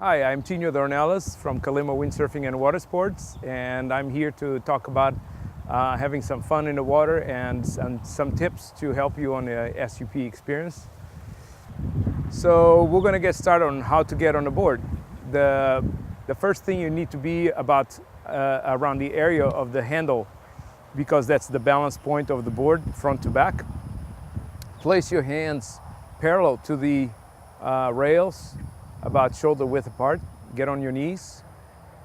Hi, I'm Tinho Dormnellas from Calema Windsurfing and Water Sports, and I'm here to talk about having some fun in the water and some tips to help you on the SUP experience. So we're going to get started on how to get on the board. The first thing you need to be about around the area of the handle, because that's the balance point of the board, front to back. Place your hands parallel to the rails, about shoulder width apart. Get on your knees,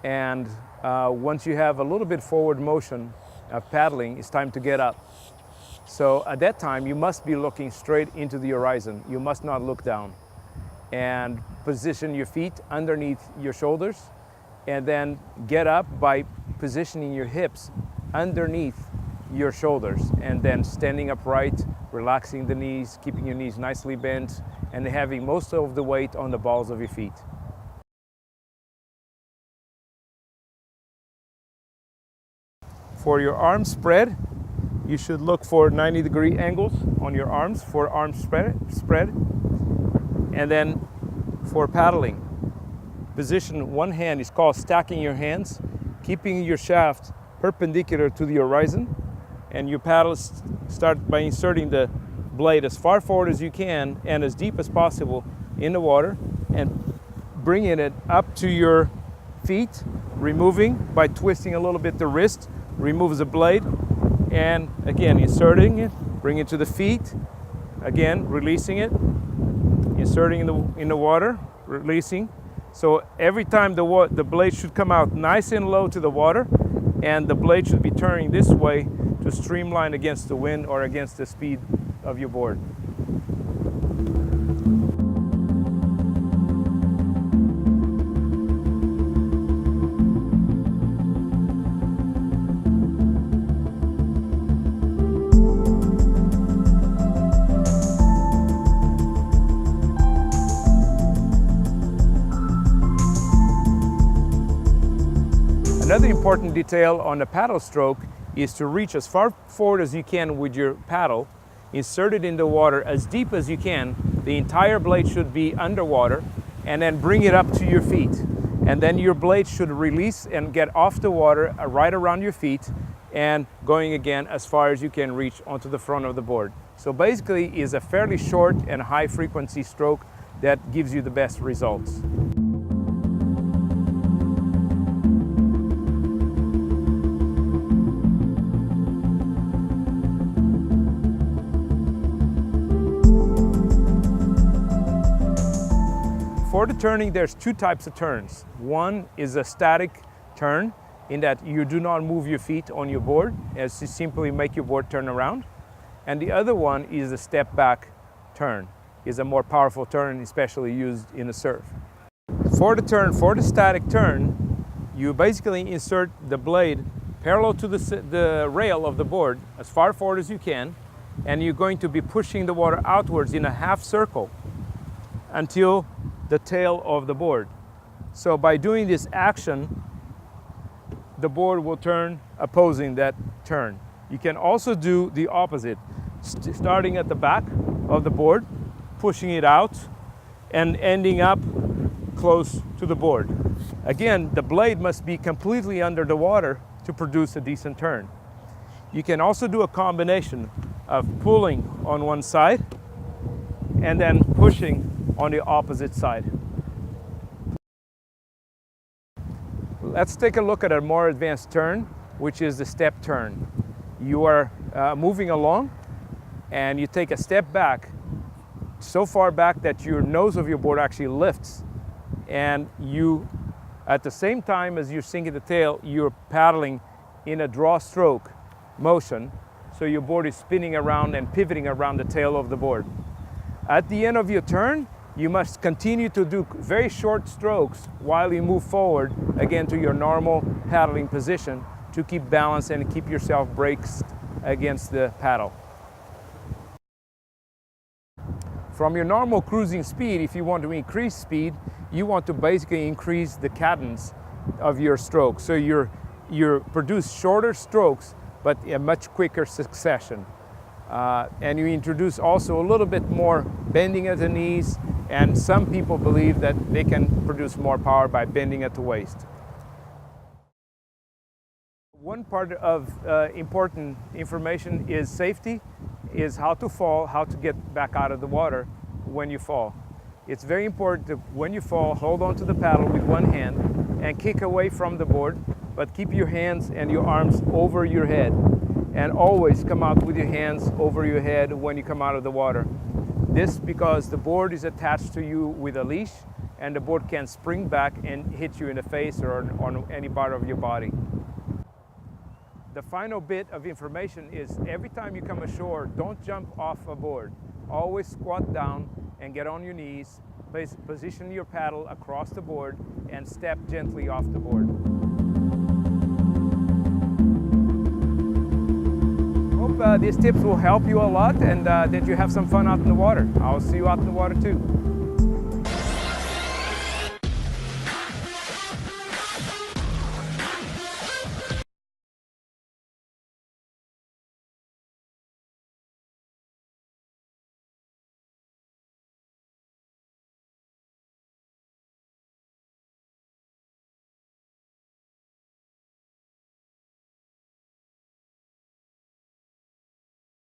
and once you have a little bit forward motion of paddling, it's time to get up. So at that time, you must be looking straight into the horizon. You must not look down. And position your feet underneath your shoulders, and then get up by positioning your hips underneath your shoulders, and then standing upright, relaxing the knees, keeping your knees nicely bent, and having most of the weight on the balls of your feet. For your arm spread, you should look for 90-degree angles on your arms for arm spread. And then for paddling, position one hand is called stacking your hands, keeping your shaft perpendicular to the horizon, and your paddles start by inserting the blade as far forward as you can and as deep as possible in the water, and bringing it up to your feet, removing by twisting a little bit the wrist, removes the blade, and again inserting it, bring it to the feet, again releasing it, inserting in the water, releasing. So every time the blade should come out nice and low to the water, and the blade should be turning this way to streamline against the wind or against the speed of your board. Another important detail on the paddle stroke is to reach as far forward as you can with your paddle, insert it in the water as deep as you can. The entire blade should be underwater, and then bring it up to your feet. And then your blade should release and get off the water right around your feet, and going again as far as you can reach onto the front of the board. So basically is a fairly short and high frequency stroke that gives you the best results. For the turning, there's two types of turns. One is a static turn, in that you do not move your feet on your board, as you simply make your board turn around. And the other one is a step back turn. It's a more powerful turn, especially used in the surf. For the static turn, you basically insert the blade parallel to the rail of the board as far forward as you can, and you're going to be pushing the water outwards in a half circle until the tail of the board. So by doing this action, the board will turn opposing that turn. You can also do the opposite, starting at the back of the board, pushing it out, and ending up close to the board. Again, the blade must be completely under the water to produce a decent turn. You can also do a combination of pulling on one side and then pushing on the opposite side. Let's take a look at a more advanced turn, which is the step turn. You are moving along, and you take a step back, so far back that your nose of your board actually lifts, and you, at the same time as you're sinking the tail, you're paddling in a draw stroke motion, so your board is spinning around and pivoting around the tail of the board. At the end of your turn, you must continue to do very short strokes while you move forward again to your normal paddling position to keep balance and keep yourself braced against the paddle. From your normal cruising speed, if you want to increase speed, you want to basically increase the cadence of your stroke. So you produce shorter strokes, but a much quicker succession. And you introduce also a little bit more bending at the knees And some people believe that they can produce more power by bending at the waist. One part of important information is safety, is how to fall, how to get back out of the water when you fall. It's very important that when you fall, hold on to the paddle with one hand and kick away from the board, but keep your hands and your arms over your head. And always come out with your hands over your head when you come out of the water. This because the board is attached to you with a leash, and the board can spring back and hit you in the face or on any part of your body. The final bit of information is every time you come ashore, don't jump off a board. Always squat down and get on your knees, position your paddle across the board, and step gently off the board. Hope these tips will help you a lot and that you have some fun out in the water. I'll see you out in the water too.